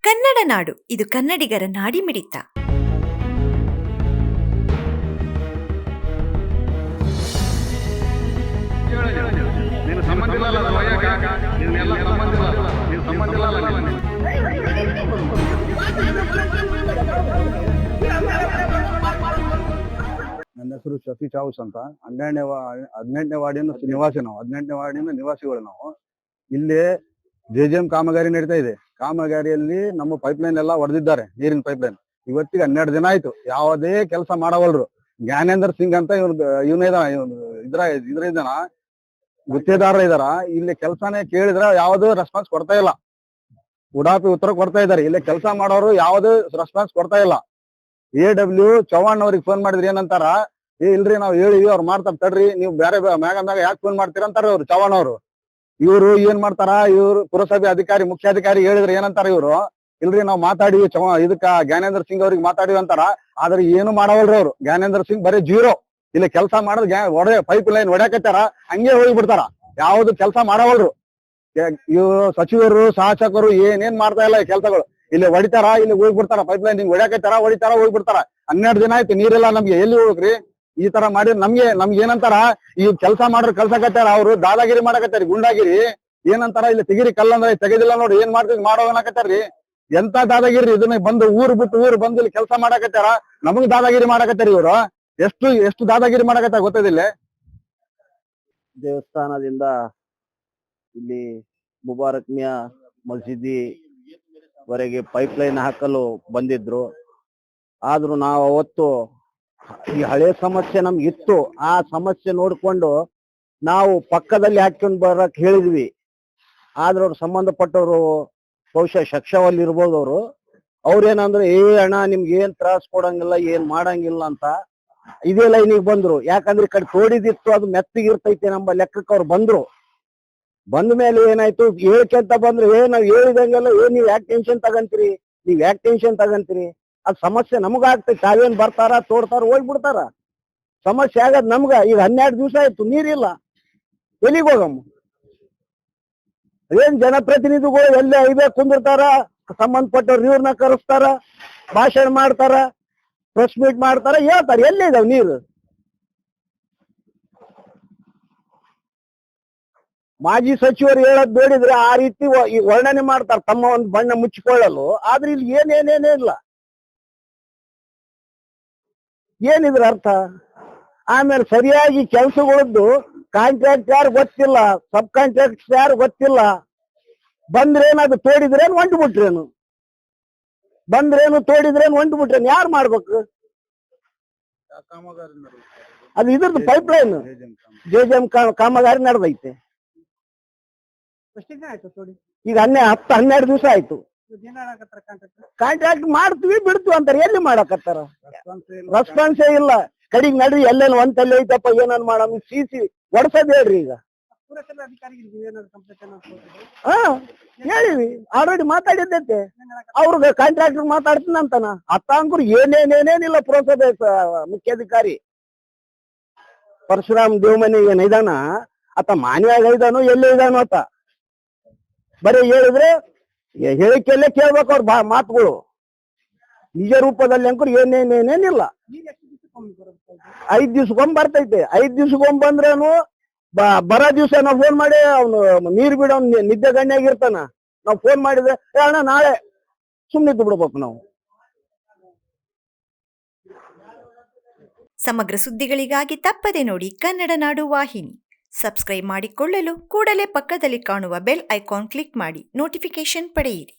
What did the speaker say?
ಕನ್ನಡ ನಾಡು ಇದು ಕನ್ನಡಿಗರ ನಾಡಿಮಿಡಿತ. ನನ್ನ ಹೆಸರು ಶಫಿ ಚಾವುಸ್ ಅಂತ. 18ನೇ ವಾರ್ಡಿನ ನಿವಾಸಿ ನಾವು. 18ನೇ ವಾರ್ಡಿನ ನಿವಾಸಿಗಳು ನಾವು. ಇಲ್ಲಿ ಜೆಜೆಎಂ ಕಾಮಗಾರಿ ನಡೀತಾ ಇದೆ. ಕಾಮಗಾರಿಯಲ್ಲಿ ನಮ್ಮ ಪೈಪ್ಲೈನ್ ಎಲ್ಲ ಹೊಡೆದಿದ್ದಾರೆ, ನೀರಿನ ಪೈಪ್ಲೈನ್. ಇವತ್ತಿಗೆ 12 ದಿನ ಆಯ್ತು, ಯಾವುದೇ ಕೆಲಸ ಮಾಡವಲ್ರು. ಜ್ಞಾನೇಂದ್ರ ಸಿಂಗ್ ಅಂತ ಇದ್ರ ಗುತ್ತೇದಾರ ಇದಾರ. ಇಲ್ಲಿ ಕೆಲಸನೇ ಕೇಳಿದ್ರ ಯಾವ್ದು ರೆಸ್ಪಾನ್ಸ್ ಕೊಡ್ತಾ ಇಲ್ಲ. ಉಡಾಪಿ ಉತ್ತರ ಕೊಡ್ತಾ ಇದಾರೆ. ಇಲ್ಲಿ ಕೆಲಸ ಮಾಡೋರು ಯಾವ್ದು ರೆಸ್ಪಾನ್ಸ್ ಕೊಡ್ತಾ ಇಲ್ಲ. AW ಚವ್ಹಾಣ್ ಅವ್ರಿಗೆ ಫೋನ್ ಮಾಡಿದ್ರಿ ಏನಂತಾರ, ಇಲ್ರಿ ನಾವ್ ಹೇಳಿವಿ ಅವ್ರು ಮಾಡ್ತಾರ ತಡ್ರಿ, ನೀವು ಬೇರೆ ಮ್ಯಾಗ ಯಾಕೆ ಫೋನ್ ಮಾಡ್ತೀರ ಅಂತಾರ ಅವ್ರು ಚವ್ಹಾಣ್ ಅವರು. ಇವ್ರು ಏನ್ ಮಾಡ್ತಾರ, ಇವ್ರು ಪುರಸಭೆ ಅಧಿಕಾರಿ ಮುಖ್ಯಾಧಿಕಾರಿ ಹೇಳಿದ್ರೆ ಏನಂತಾರ ಇವ್ರು, ಇಲ್ರಿ ನಾವ್ ಮಾತಾಡಿವಿ ಇದಕ್ಕ ಜ್ಞಾನೇಂದ್ರ ಸಿಂಗ್ ಅವ್ರಿಗೆ ಮಾತಾಡಿವಿ ಅಂತಾರ. ಆದ್ರೆ ಏನು ಮಾಡವಲ್ರಿ ಅವ್ರು. ಜ್ಞಾನೇಂದ್ರ ಸಿಂಗ್ ಬರೀ ಜೀರೋ. ಇಲ್ಲಿ ಕೆಲಸ ಮಾಡೋದ್ ಪೈಪ್ ಲೈನ್ ಹೊಡ್ಯಾಕತ್ತಾರ, ಹಂಗೆ ಹೋಗಿ ಬಿಡ್ತಾರ. ಯಾವ್ದು ಕೆಲಸ ಮಾಡವಲ್ರು. ಇವ್ರು ಸಚಿವರು ಶಾಸಕರು ಏನೇನ್ ಮಾಡ್ತಾ ಇಲ್ಲ ಕೆಲಸಗಳು. ಇಲ್ಲಿ ಹೊಡಿತಾರ, ಇಲ್ಲಿ ಹೋಗ್ಬಿಡ್ತಾರ. ಪೈಪ್ ಲೈನ್ ಹಿಂಗ್ ಹೊಡ್ಯಾಕತ್ತಾರ, ಹೊಡಿತಾರ, ಹೋಗ್ಬಿಡ್ತಾರ. 12 ದಿನ ಆಯ್ತು, ನೀರೆಲ್ಲ ನಮ್ಗೆ ಎಲ್ಲಿ ಹೋಗ್ರಿ. ಈ ತರ ಮಾಡಿ ನಮ್ಗೆ ಏನಂತಾರ, ಈ ಕೆಲಸ ಮಾಡ್ರು ಕಲ್ಸಕತ್ತಾರ. ಅವ್ರು ದಾದಾಗಿರಿ ಮಾಡಕತ್ತಾರಿ, ಗುಂಡಾಗಿರಿ. ಏನಂತಾರ, ಇಲ್ಲಿ ತೆಗಿರಿ ಕಲ್ಲಂದ್ರ ತೆಗೆದಿಲ್ಲ ನೋಡಿ, ಏನ್ ಮಾಡ್ತೀವಿ ಮಾಡೋಗನಕತ್ತಾರ್ರಿ. ಎಂತ ದಾದಾಗಿರಿ ಇದನ್ನ ಬಂದು ಊರ್ ಬಿಟ್ಟು ಊರ್ ಬಂದು ಇಲ್ಲಿ ಕೆಲಸ ಮಾಡಕತ್ತಾರ. ನಮಗ್ ದಾದಾಗಿರಿ ಮಾಡಕತ್ತಾರ ಇವ್ರು. ಎಷ್ಟು ದಾದಾಗಿರಿ ಮಾಡಕತ್ತಾರ ಗೊತ್ತದಿಲ್ಲ. ದೇವಸ್ಥಾನದಿಂದ ಇಲ್ಲಿ ಮುಬಾರಕ್ ಮಿಯಾ ಮಸೀದಿ ವರೆಗೆ ಪೈಪ್ ಲೈನ್ ಹಾಕಲು ಬಂದಿದ್ರು. ಆದ್ರೂ ನಾವು ಅವತ್ತು ಈ ಹಳೆ ಸಮಸ್ಯೆ ನಮ್ಗೆ ಇತ್ತು. ಆ ಸಮಸ್ಯೆ ನೋಡ್ಕೊಂಡು ನಾವು ಪಕ್ಕದಲ್ಲಿ ಹಾಕೊಂಡು ಬರಕ್ ಹೇಳಿದ್ವಿ. ಆದ್ರೆ ಅವ್ರು ಸಂಬಂಧಪಟ್ಟವರು ಬಹುಶಃ ಶಕ್ಷವಲ್ಲಿ ಇರ್ಬೋದು. ಅವ್ರೇನಂದ್ರೆ ಅಣ್ಣ ನಿಮ್ಗೆ ಏನ್ ತ್ರಾಸ್ ಕೊಡಂಗಿಲ್ಲ, ಏನ್ ಮಾಡಂಗಿಲ್ಲ ಅಂತ ಇದೇ ಲೈನಿಗೆ ಬಂದ್ರು. ಯಾಕಂದ್ರೆ ಈ ಕಡೆ ತೋಡಿದಿತ್ತು, ಅದು ಮೆತ್ತಗಿರ್ತೈತೆ ನಮ್ಮ ಲೆಕ್ಕಕ್ಕೆ ಅವ್ರು ಬಂದ್ರು. ಬಂದ ಮೇಲೆ ಏನಾಯ್ತು, ಹೇಳ್ಕೆಂತ ಬಂದ್ರು, ನಾವ್ ಹೇಳಿದಂಗೆಲ್ಲ ನೀವ್ ಯಾಕೆ ಟೆನ್ಷನ್ ತಗಂತೀರಿ, ಅದ್ ಸಮಸ್ಯೆ ನಮಗಾಗ್ತೈತಿ. ತಾವೇನ್ ಬರ್ತಾರ ತೋಡ್ತಾರ ಹೋಗ್ಬಿಡ್ತಾರ. ಸಮಸ್ಯೆ ಆಗದ್ ನಮ್ಗ. ಈಗ 12 ದಿವಸ ಆಯ್ತು, ನೀರಿಲ್ಲ. ಎಲ್ಲಿಗೆ ಹೋಗಮ್ಮ? ಏನ್ ಜನಪ್ರತಿನಿಧಿಗಳು ಎಲ್ಲೇ ಐದೇ ಕುಂದಿರ್ತಾರ, ಸಂಬಂಧಪಟ್ಟವ್ರು ಇವ್ರನ್ನ ಕರೆಸ್ತಾರ, ಭಾಷಣ ಮಾಡ್ತಾರ, ಪ್ರೆಸ್ ಮೀಟ್ ಮಾಡ್ತಾರ, ಹೇಳ್ತಾರ ಎಲ್ಲಿ ಇದಾವ್ ನೀರು. ಮಾಜಿ ಸಚಿವರು ಹೇಳದ್ ನೋಡಿದ್ರೆ ಆ ರೀತಿ ಈ ವರ್ಣನೆ ಮಾಡ್ತಾರ, ತಮ್ಮ ಒಂದು ಬಣ್ಣ ಮುಚ್ಚಿಕೊಳ್ಳಲು. ಆದ್ರೆ ಇಲ್ಲಿ ಏನೇನೇನೇ ಇಲ್ಲ. ಏನಿದ್ರ ಅರ್ಥ? ಆಮೇಲೆ ಸರಿಯಾಗಿ ಕೆಲ್ಸಗಳದ್ದು ಕಾಂಟ್ರಾಕ್ಟ್ ಯಾರು ಗೊತ್ತಿಲ್ಲ, ಸಬ್ ಕಾಂಟ್ರಾಕ್ಟ್ ಯಾರು ಗೊತ್ತಿಲ್ಲ. ಬಂದ್ರೇನು ಅದು ತೋಡಿದ್ರೇನು ಹೊಂಟು ಬಿಟ್ರೇನು, ಯಾರು ಮಾಡ್ಬೇಕು? ಅದು ಇದ್ರದ್ದು ಪೈಪ್ ಲೈನ್ ಜೆಜೆಎಂ ಕಾಮಗಾರಿ ನಡೆದೈತೆ. ಈಗ 12 ದಿವಸ ಆಯ್ತು. ಕಾಂಟ್ರಾಕ್ಟ್ ಮಾಡ್ತೀವಿ ಬಿಡ್ತೀವಿ ಅಂತಾರೆ. ಎಲ್ಲಿ ಮಾಡಕತ್ತಾರ? ರೆಸ್ಪಾನ್ಸೇ ಇಲ್ಲ. ಕಡಿಗೆ ನಡ್ರಿ, ಎಲ್ಲೇನು ಒಂದಲ್ಲಿ ಐತಪ್ಪ, ಏನನ್ ಮಾಡಮ್, ಸಿಸಿ ಒಡ್ಸೋದ್ ಹೇಳ್ರಿ. ಈಗ ಹೇಳಿವಿ, ಆಲ್ರೆಡಿ ಮಾತಾಡಿದ್ದೈತೆ. ಅವ್ರಿಗೆ ಕಾಂಟ್ರಾಕ್ಟರ್ ಮಾತಾಡ್ತೀನಂತಾನ. ಅಂಕರು ಏನೇನೇನೇನಿಲ್ಲ. ಪುರಸಭೆ ಮುಖ್ಯಾಧಿಕಾರಿ ಪರಶುರಾಮ್ ದೇವಮನಿ ಏನ್ ಇದಾನ ಆತ, ಮಾನ್ಯಾಗ ಇದಾನು ಎಲ್ಲೇ ಇದಾನು ಆತ. ಬರೀ ಹೇಳಿದ್ರೆ ಹೇಳಿಕೆಯಲ್ಲೇ ಕೇಳ್ಬೇಕು ಅವ್ರ ಮಾತುಗಳು. ನಿಜ ರೂಪದಲ್ಲಿ ಅಂಕರು ಏನೇನೇನೇನಿಲ್ಲ. 5 ದಿವ್ಸಕ್ಕೊಮ್ಮೆ ಬರ್ತೈತೆ. 5 ದಿವ್ಸಕ್ಕೊಮ್ಮೆ ಬಂದ್ರೇನು ಬರೋ ದಿವ್ಸ ನಾವ್ ಫೋನ್ ಮಾಡಿ ಅವ್ನು ನೀರ್ ಬಿಡೋ ನಿದ್ದೆ ಗಣ್ಯಾಗಿರ್ತಾನ. ನಾವ್ ಫೋನ್ ಮಾಡಿದ್ರೆ ಅಣ್ಣ ನಾಳೆ ಸುಮ್ಮನಿದ್ದು ಬಿಡ್ಬೇಕು ನಾವು. ಸಮಗ್ರ ಸುದ್ದಿಗಳಿಗಾಗಿ ತಪ್ಪದೆ ನೋಡಿ ಕನ್ನಡ ನಾಡು ವಾಹಿನಿ. ಸಬ್ಸ್ಕ್ರೈಬ್ ಮಾಡಿಕೊಳ್ಳಲು ಕೂಡಲೇ ಪಕ್ಕದಲ್ಲಿ ಕಾಣುವ ಬೆಲ್ ಐಕಾನ್ ಕ್ಲಿಕ್ ಮಾಡಿ ನೋಟಿಫಿಕೇಶನ್ ಪಡೆಯಿರಿ.